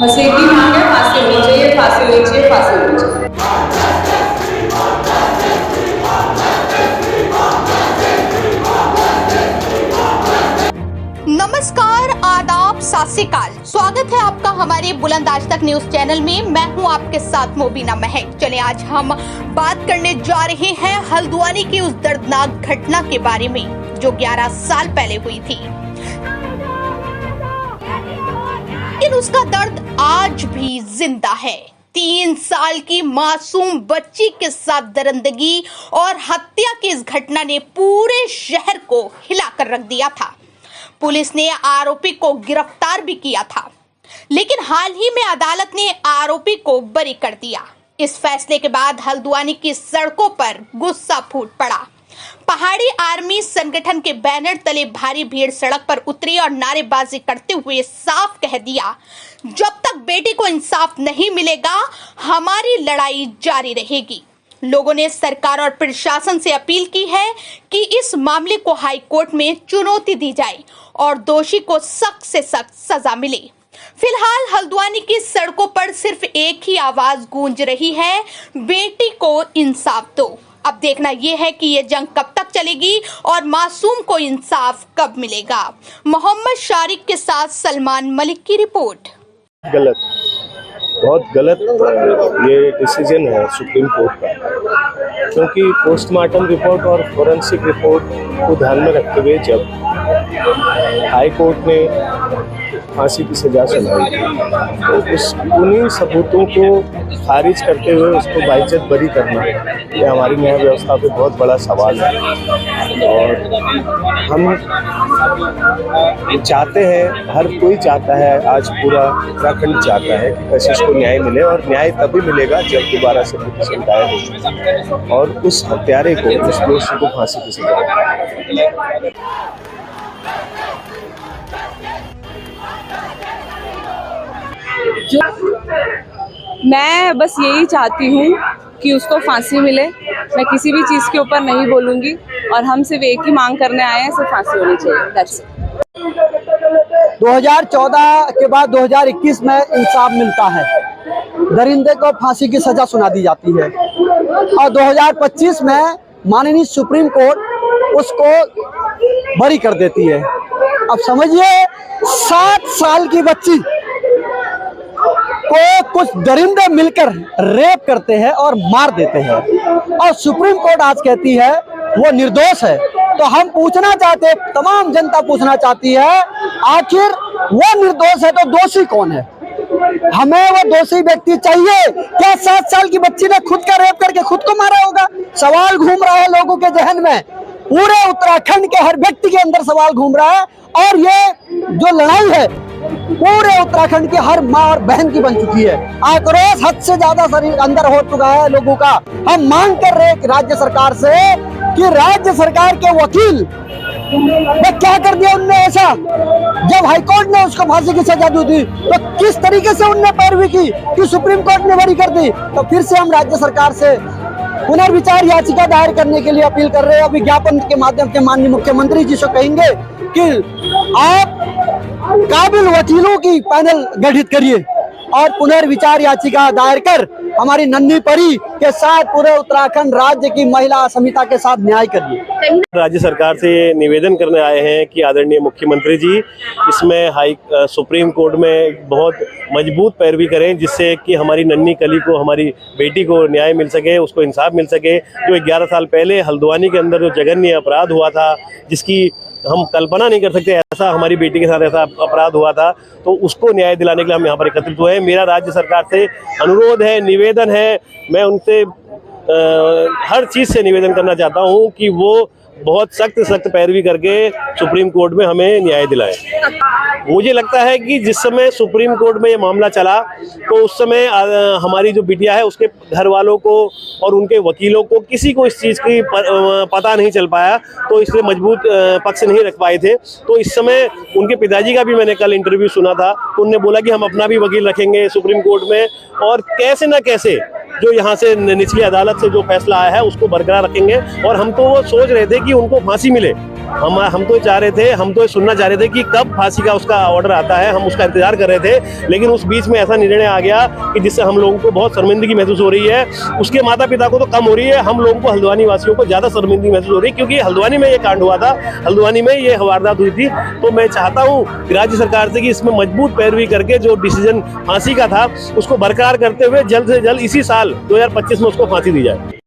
बस एक ही मांग है, फांसी होनी चाहिए, फांसी होनी चाहिए, फांसी होनी चाहिए। नमस्कार, आदाब, सत श्री अकाल। स्वागत है आपका हमारे बुलंद आज तक न्यूज चैनल में। मैं हूं आपके साथ मोबिना महक। चले आज हम बात करने जा रहे हैं हल्द्वानी की उस दर्दनाक घटना के बारे में जो 11 साल पहले हुई थी, लेकिन उसका दर्द आज भी जिंदा है। 3 साल की मासूम बच्ची के साथ दरिंदगी और हत्या की इस घटना ने पूरे शहर को हिलाकर रख दिया था। पुलिस ने आरोपी को गिरफ्तार भी किया था, लेकिन हाल ही में अदालत ने आरोपी को बरी कर दिया। इस फैसले के बाद हल्द्वानी की सड़कों पर गुस्सा फूट पड़ा। पहाड़ी आर्मी संगठन के बैनर तले भारी भीड़ सड़क पर उतरी और नारेबाजी करते हुए साफ कह दिया, जब तक बेटी को इंसाफ नहीं मिलेगा हमारी लड़ाई जारी रहेगी। लोगों ने सरकार और प्रशासन से अपील की है कि इस मामले को हाई कोर्ट में चुनौती दी जाए और दोषी को सख्त से सख्त सजा मिले। फिलहाल हल्द्वानी की सड़कों पर सिर्फ एक ही आवाज गूंज रही है, बेटी को इंसाफ दो। अब देखना यह है कि ये जंग कब तक चलेगी और मासूम को इंसाफ कब मिलेगा। मोहम्मद शारिक के साथ सलमान मलिक की रिपोर्ट। गलत, बहुत गलत ये डिसीजन है सुप्रीम कोर्ट का, क्योंकि पोस्टमार्टम रिपोर्ट और फोरेंसिक रिपोर्ट को ध्यान में रखते हुए जब हाई कोर्ट ने फांसी की सजा सुनाई तो उन्हीं सबूतों को खारिज करते हुए उसको बाइज्जत बरी करना, ये हमारी न्याय व्यवस्था पे बहुत बड़ा सवाल है। और हम चाहते हैं, हर कोई चाहता है, आज पूरा उत्तराखंड चाहता है कि कशिश को न्याय मिले, और न्याय तभी मिलेगा जब दोबारा से पिटीशन दायर हो और उस हत्यारे को, उस दोषी को फांसी की सजा। मैं बस यही चाहती हूँ कि उसको फांसी मिले। मैं किसी भी चीज़ के ऊपर नहीं बोलूँगी और हम सिर्फ एक ही मांग करने आए हैं, सिर्फ फांसी होनी चाहिए। That's it. 2014 के बाद 2021 में इंसाफ मिलता है, दरिंदे को फांसी की सजा सुना दी जाती है और 2025 में माननीय सुप्रीम कोर्ट उसको बरी कर देती है। अब समझिए 7 साल की बच्ची को कुछ दरिंदे मिलकर रेप करते हैं और मार देते हैं और सुप्रीम कोर्ट आज कहती है वो निर्दोष है। तो हम पूछना चाहते, तमाम जनता पूछना चाहती है, आखिर वो निर्दोष है तो दोषी कौन है? हमें वो दोषी व्यक्ति चाहिए। क्या 7 साल की बच्ची ने खुद का रेप करके खुद को मारा होगा? सवाल घूम रहा है लोगों के जहन में, पूरे उत्तराखंड के हर व्यक्ति के अंदर सवाल घूम रहा है। और ये जो लड़ाई है पूरे उत्तराखंड की हर माँ और बहन की बन चुकी है। आक्रोश हद से ज्यादा शरीर अंदर हो चुका है लोगों का। हम मांग कर रहे हैं राज्य सरकार से कि राज्य सरकार के वकील ने क्या कर दिया उनने ऐसा, जब हाईकोर्ट ने उसको फांसी की सजा दी तो किस तरीके से उनने पैरवी की कि सुप्रीम कोर्ट ने बरी कर दी। तो फिर से हम राज्य सरकार से पुनर्विचार याचिका दायर करने के लिए अपील कर रहे हैं। विज्ञापन के माध्यम से माननीय मुख्यमंत्री जी से कहेंगे कि आप काबिल वकीलों की पैनल गठित करिए और पुनर्विचार याचिका दायर कर हमारी नन्ही परी के साथ पूरे उत्तराखंड राज्य की महिला समिति के साथ न्याय करिए। राज्य सरकार से निवेदन करने आए हैं कि आदरणीय मुख्यमंत्री जी इसमें सुप्रीम कोर्ट में बहुत मजबूत पैरवी करें, जिससे कि हमारी नन्ही कली को, हमारी बेटी को न्याय मिल सके, उसको इंसाफ मिल सके। जो 11 साल पहले हल्द्वानी के अंदर जो जघन्य अपराध हुआ था, जिसकी हम कल्पना नहीं कर सकते, ऐसा हमारी बेटी के साथ ऐसा अपराध हुआ था, तो उसको न्याय दिलाने के लिए हम यहाँ पर एकत्रित हुए हैं। मेरा राज्य सरकार से अनुरोध है, निवेदन है, मैं उनसे हर चीज़ से निवेदन करना चाहता हूँ कि वो बहुत सख्त पैरवी करके सुप्रीम कोर्ट में हमें न्याय दिलाएं। मुझे लगता है कि जिस समय सुप्रीम कोर्ट में ये मामला चला तो उस समय हमारी जो बिटिया है उसके घर वालों को और उनके वकीलों को किसी को इस चीज़ की पता नहीं चल पाया, तो इसलिए मजबूत पक्ष नहीं रख पाए थे। तो इस समय उनके पिताजी का भी मैंने कल इंटरव्यू सुना था, तो उन्होंने बोला कि हम अपना भी वकील रखेंगे सुप्रीम कोर्ट में और कैसे न कैसे जो यहाँ से निचली अदालत से जो फैसला आया है उसको बरकरार रखेंगे। और हम तो वो सोच रहे थे कि उनको फांसी मिले, हम तो चाह रहे थे, हम तो सुनना चाह रहे थे कि कब फांसी का उसका ऑर्डर आता है, हम उसका इंतजार कर रहे थे। लेकिन उस बीच में ऐसा निर्णय आ गया कि जिससे हम लोगों को बहुत शर्मिंदगी महसूस हो रही है। उसके माता पिता को तो कम हो रही है, हम लोगों को हल्द्वानी वासियों को ज्यादा शर्मिंदगी महसूस हो रही है, क्योंकि हल्द्वानी में ये कांड हुआ था, हल्द्वानी में ये वारदात हुई थी। तो मैं चाहता हूँ राज्य सरकार से कि इसमें मजबूत पैरवी करके जो डिसीजन फांसी का था उसको बरकरार करते हुए जल्द से जल्द इसी साल 2025 में उसको फांसी दी जाए।